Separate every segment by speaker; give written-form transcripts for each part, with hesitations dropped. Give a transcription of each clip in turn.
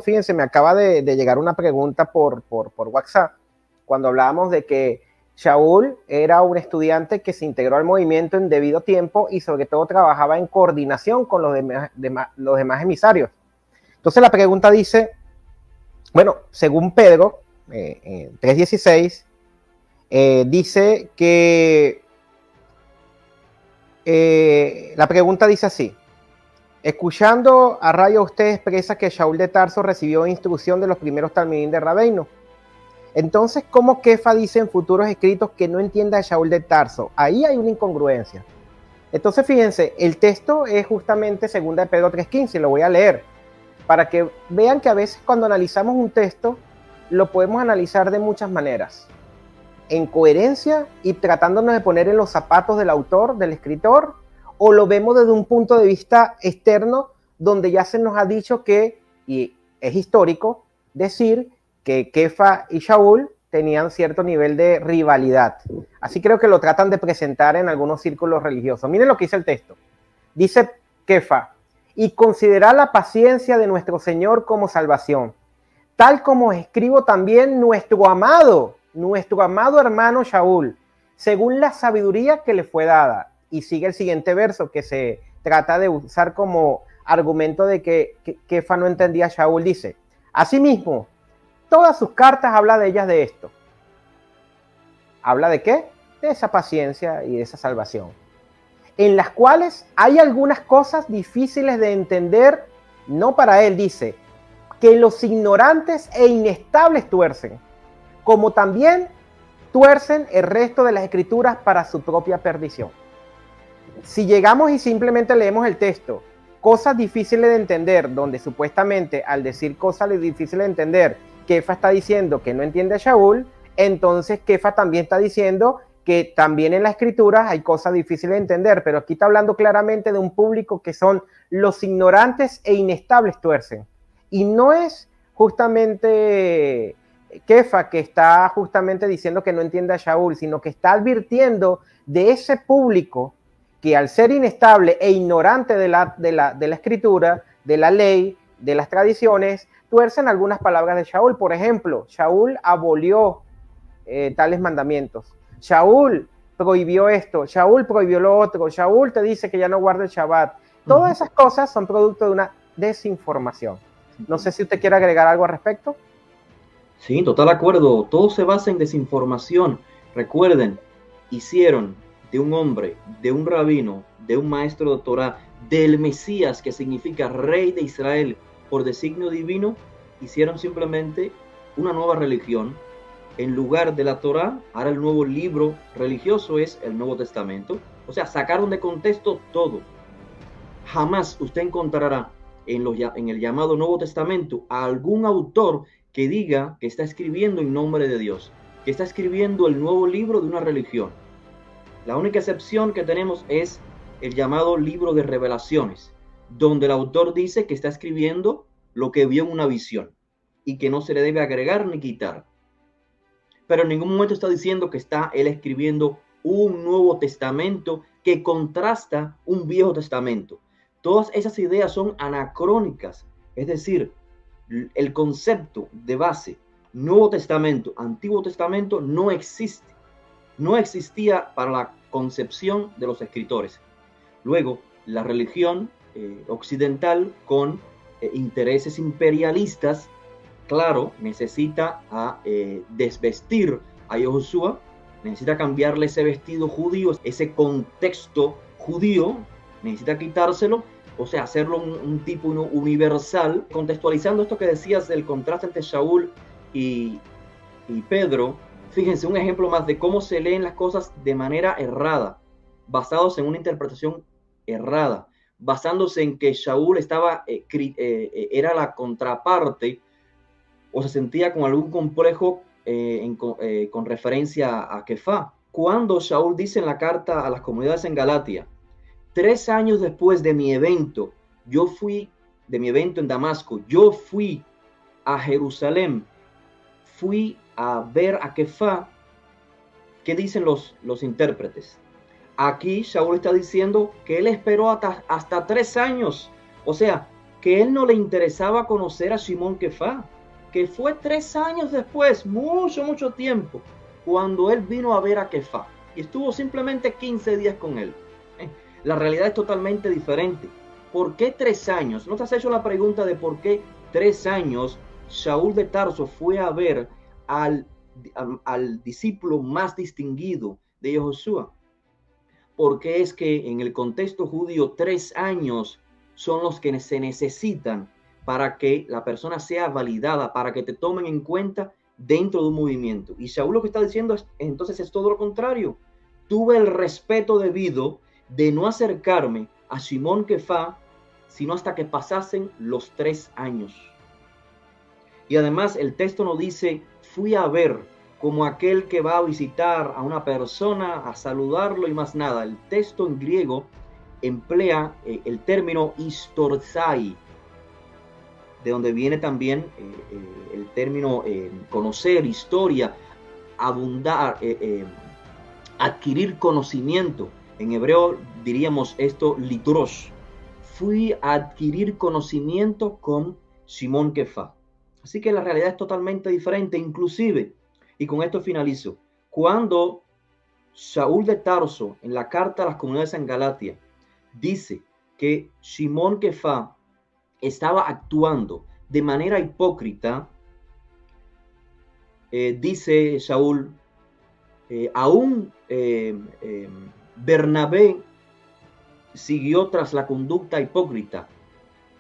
Speaker 1: Fíjense, me acaba de llegar una pregunta por WhatsApp, cuando hablábamos de que Shaul era un estudiante que se integró al movimiento en debido tiempo y sobre todo trabajaba en coordinación con los demás emisarios. Entonces la pregunta dice, bueno, según Pedro, 3:16, dice que la pregunta dice así: escuchando a rayo usted expresa que Shaul de Tarso recibió instrucción de los primeros talmidín de Rabeino. Entonces, ¿cómo Kefa dice en futuros escritos que no entienda a Shaul de Tarso? Ahí hay una incongruencia. Entonces, fíjense, el texto es justamente 2 de Pedro 3:15, lo voy a leer, para que vean que a veces cuando analizamos un texto, lo podemos analizar de muchas maneras. En coherencia y tratándonos de poner en los zapatos del autor, del escritor, o lo vemos desde un punto de vista externo, donde ya se nos ha dicho que, y es histórico, decir que Kefa y Shaul tenían cierto nivel de rivalidad. Así creo que lo tratan de presentar en algunos círculos religiosos. Miren lo que dice el texto. Dice Kefa: y considerar la paciencia de nuestro Señor como salvación, tal como escribo también nuestro amado hermano Shaul, según la sabiduría que le fue dada. Y sigue el siguiente verso que se trata de usar como argumento de que Kefa no entendía a Shaul. Dice: asimismo, todas sus cartas habla de ellas de esto. ¿Habla de qué? De esa paciencia y de esa salvación, en las cuales hay algunas cosas difíciles de entender, no para él, dice, que los ignorantes e inestables tuercen, como también tuercen el resto de las escrituras para su propia perdición. Si llegamos y simplemente leemos el texto, cosas difíciles de entender, donde supuestamente al decir cosas difíciles de entender, Kefa está diciendo que no entiende a Shaul, entonces Kefa también está diciendo que también en la escritura hay cosas difíciles de entender, pero aquí está hablando claramente de un público que son los ignorantes e inestables tuercen. Y no es justamente Kefa que está justamente diciendo que no entiende a Shaul, sino que está advirtiendo de ese público que al ser inestable e ignorante de la escritura, de la ley, de las tradiciones, tuercen algunas palabras de Shaul. Por ejemplo, Shaul abolió tales mandamientos. Shaul prohibió esto, Shaul prohibió lo otro, Shaul te dice que ya no guarda el Shabbat. Todas esas cosas son producto de una desinformación. No sé si usted quiere agregar algo al respecto.
Speaker 2: Sí, total acuerdo. Todo se basa en desinformación. Recuerden, hicieron de un hombre, de un rabino, de un maestro de Torah, del Mesías, que significa rey de Israel por designio divino, hicieron simplemente una nueva religión. En lugar de la Torah, ahora el nuevo libro religioso es el Nuevo Testamento. O sea, sacaron de contexto todo. Jamás usted encontrará en el llamado Nuevo Testamento a algún autor que diga que está escribiendo en nombre de Dios, que está escribiendo el nuevo libro de una religión. La única excepción que tenemos es el llamado libro de revelaciones, donde el autor dice que está escribiendo lo que vio en una visión y que no se le debe agregar ni quitar. Pero en ningún momento está diciendo que está él escribiendo un Nuevo Testamento que contrasta un Viejo Testamento. Todas esas ideas son anacrónicas, es decir, el concepto de base Nuevo Testamento, Antiguo Testamento no existe. No existía para la concepción de los escritores. Luego, la religión occidental con intereses imperialistas, claro, necesita desvestir a Yahushua, necesita cambiarle ese vestido judío, ese contexto judío, necesita quitárselo, o sea, hacerlo un tipo universal. Contextualizando esto que decías del contraste entre Shaul y Pedro, fíjense un ejemplo más de cómo se leen las cosas de manera errada, basados en una interpretación errada, basándose en que Shaul era la contraparte o se sentía con algún complejo con referencia a Kefa. Cuando Shaul dice en la carta a las comunidades en Galatia, 3 años después de mi evento en Damasco, yo fui a Jerusalén, fui a ver a Kefa. ¿Qué dicen los intérpretes? Aquí Shaul está diciendo que él esperó hasta 3 años. O sea, que él no le interesaba conocer a Shimón Kefá, que fue 3 años después, mucho tiempo, cuando él vino a ver a Kefá y estuvo simplemente 15 días con él. La realidad es totalmente diferente. ¿Por qué 3 años? ¿No te has hecho la pregunta de por qué 3 años Saúl de Tarso fue a ver al discípulo más distinguido de Josué? Porque es que en el contexto judío 3 años son los que se necesitan para que la persona sea validada, para que te tomen en cuenta dentro de un movimiento. Y Saúl lo que está diciendo entonces es todo lo contrario. Tuve el respeto debido de no acercarme a Shimón Kefá, sino hasta que pasasen los 3 años. Y además el texto nos dice, fui a ver, como aquel que va a visitar a una persona, a saludarlo y más nada. El texto en griego emplea el término historzai, de donde viene también el término conocer, historia, abundar, adquirir conocimiento. En hebreo diríamos esto litros. Fui a adquirir conocimiento con Shimón Kefá. Así que la realidad es totalmente diferente, inclusive, y con esto finalizo, cuando Saúl de Tarso, en la carta a las comunidades en Galatia, dice que Shimón Kefá estaba actuando de manera hipócrita, dice Saúl, aún Bernabé siguió tras la conducta hipócrita.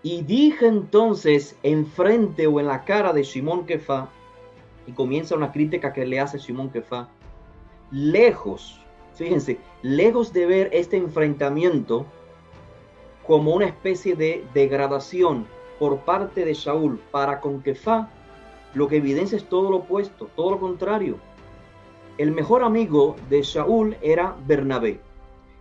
Speaker 2: Y dije entonces enfrente o en la cara de Shimón Kefá, y comienza una crítica que le hace Shimón Kefá, lejos, fíjense, lejos de ver este enfrentamiento como una especie de degradación por parte de Saúl para con Kefá, lo que evidencia es todo lo opuesto, todo lo contrario. El mejor amigo de Saúl era Bernabé.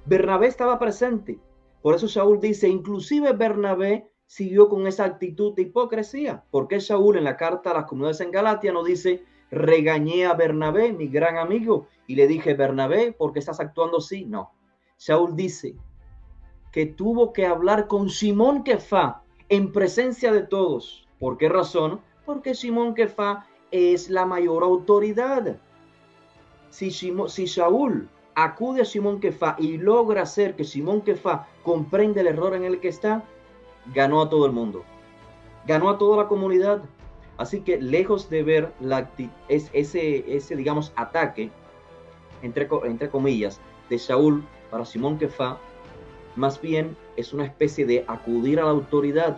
Speaker 2: Bernabé estaba presente. Por eso Saúl dice, inclusive Bernabé siguió con esa actitud de hipocresía. Porque Saúl en la carta a las comunidades en Galatia nos dice, regañé a Bernabé, mi gran amigo, y le dije, Bernabé, ¿por qué estás actuando así? No. Saúl dice que tuvo que hablar con Shimón Kefá en presencia de todos. ¿Por qué razón? Porque Shimón Kefá es la mayor autoridad. Si Saúl acude a Shimón Kefá y logra hacer que Shimón Kefá comprenda el error en el que está, ganó a todo el mundo, ganó a toda la comunidad. Así que lejos de ver ese digamos, ataque, entre comillas, de Saúl para Shimón Kefá, más bien es una especie de acudir a la autoridad.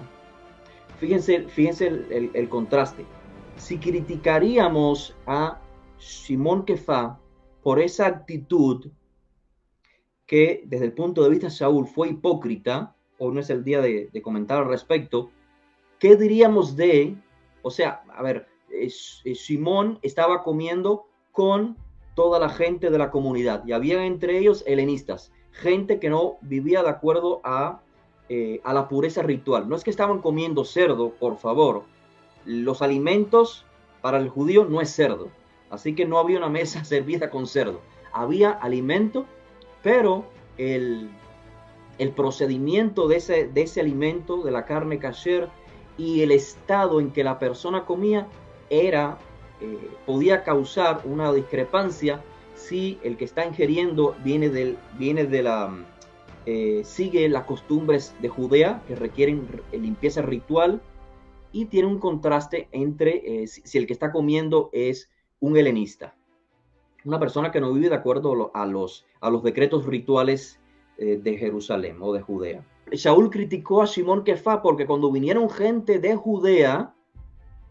Speaker 2: Fíjense el contraste. Si criticaríamos a Shimón Kefá por esa actitud que desde el punto de vista de Saúl fue hipócrita, hoy no es el día de comentar al respecto, ¿qué diríamos de, o sea, a ver, Shimón estaba comiendo con toda la gente de la comunidad y había entre ellos helenistas, gente que no vivía de acuerdo a la pureza ritual. No es que estaban comiendo cerdo, por favor. Los alimentos para el judío no es cerdo. Así que no había una mesa servida con cerdo. Había alimento, pero el procedimiento de ese alimento, de la carne kasher, y el estado en que la persona comía podía causar una discrepancia si el que está ingiriendo sigue las costumbres de Judea que requieren limpieza ritual, y tiene un contraste entre si el que está comiendo es un helenista, una persona que no vive de acuerdo a los decretos rituales de Jerusalén o de Judea. Saúl criticó a Shimón Kefá porque cuando vinieron gente de Judea,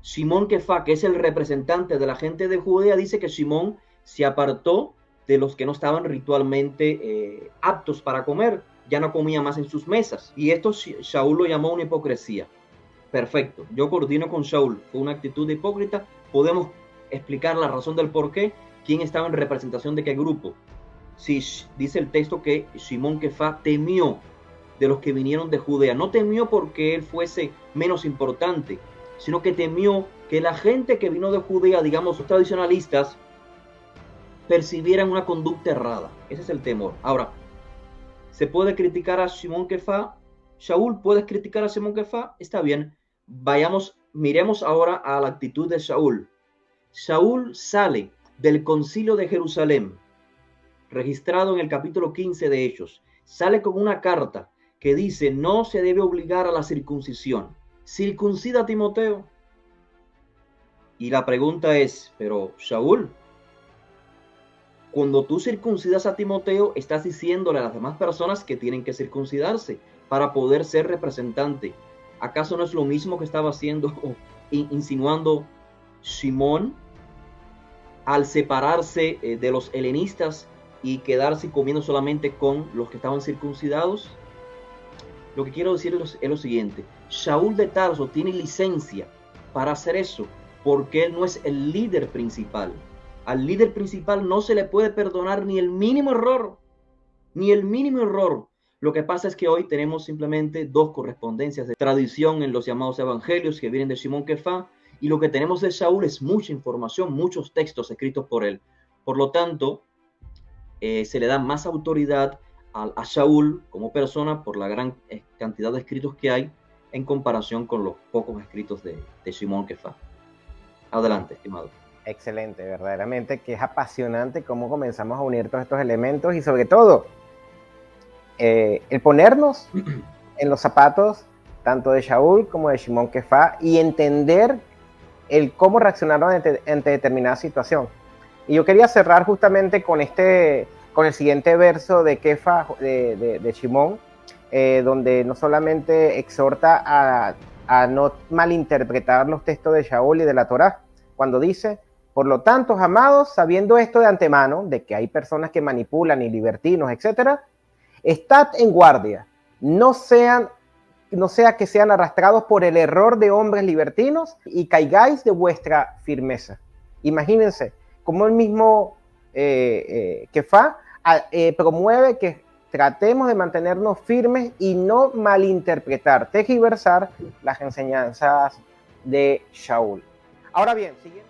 Speaker 2: Shimón Kefá, que es el representante de la gente de Judea, dice que Shimón se apartó de los que no estaban ritualmente aptos para comer, ya no comía más en sus mesas. Y esto Saúl lo llamó una hipocresía. Perfecto, yo coordino con Saúl, fue una actitud de hipócrita, podemos explicar la razón del por qué, quién estaba en representación de qué grupo. Si dice el texto que Shimón Kefá temió de los que vinieron de Judea, no temió porque él fuese menos importante, sino que temió que la gente que vino de Judea, digamos los tradicionalistas, percibieran una conducta errada. Ese es el temor. Ahora, ¿se puede criticar a Shimón Kefá? Shaul, ¿puedes criticar a Simón Kefá? Está bien. Miremos ahora a la actitud de Shaul. Shaul sale del concilio de Jerusalén, registrado en el capítulo 15 de Hechos. Sale con una carta que dice: no se debe obligar a la circuncisión. Circuncida a Timoteo. Y la pregunta es, pero Shaul, cuando tú circuncidas a Timoteo, estás diciéndole a las demás personas que tienen que circuncidarse para poder ser representante. ¿Acaso no es lo mismo que estaba haciendo o insinuando Simón al separarse de los helenistas y quedarse comiendo solamente con los que estaban circuncidados? Lo que quiero decir es lo siguiente: Shaul de Tarso tiene licencia para hacer eso porque él no es el líder principal. Al líder principal no se le puede perdonar ni el mínimo error, ni el mínimo error. Lo que pasa es que hoy tenemos simplemente dos correspondencias de tradición en los llamados evangelios que vienen de Simón Kefá, y lo que tenemos de Shaul es mucha información, muchos textos escritos por él. Por lo tanto, se le da más autoridad a Shaul como persona por la gran cantidad de escritos que hay en comparación con los pocos escritos de Simón Kefá. Adelante, estimado.
Speaker 1: Excelente, verdaderamente que es apasionante cómo comenzamos a unir todos estos elementos y sobre todo el ponernos en los zapatos tanto de Shaul como de Simón Kefá y entender el cómo reaccionaron ante determinada situación. Y yo quería cerrar justamente con el siguiente verso de Kefá, de Simón, donde no solamente exhorta a no malinterpretar los textos de Shaul y de la Torá, cuando dice: por lo tanto, amados, sabiendo esto de antemano, de que hay personas que manipulan y libertinos, etcétera, estad en guardia, no sea que sean arrastrados por el error de hombres libertinos y caigáis de vuestra firmeza. Imagínense cómo el mismo Kefá promueve que tratemos de mantenernos firmes y no malinterpretar, tergiversar las enseñanzas de Shaul. Ahora bien, siguiendo.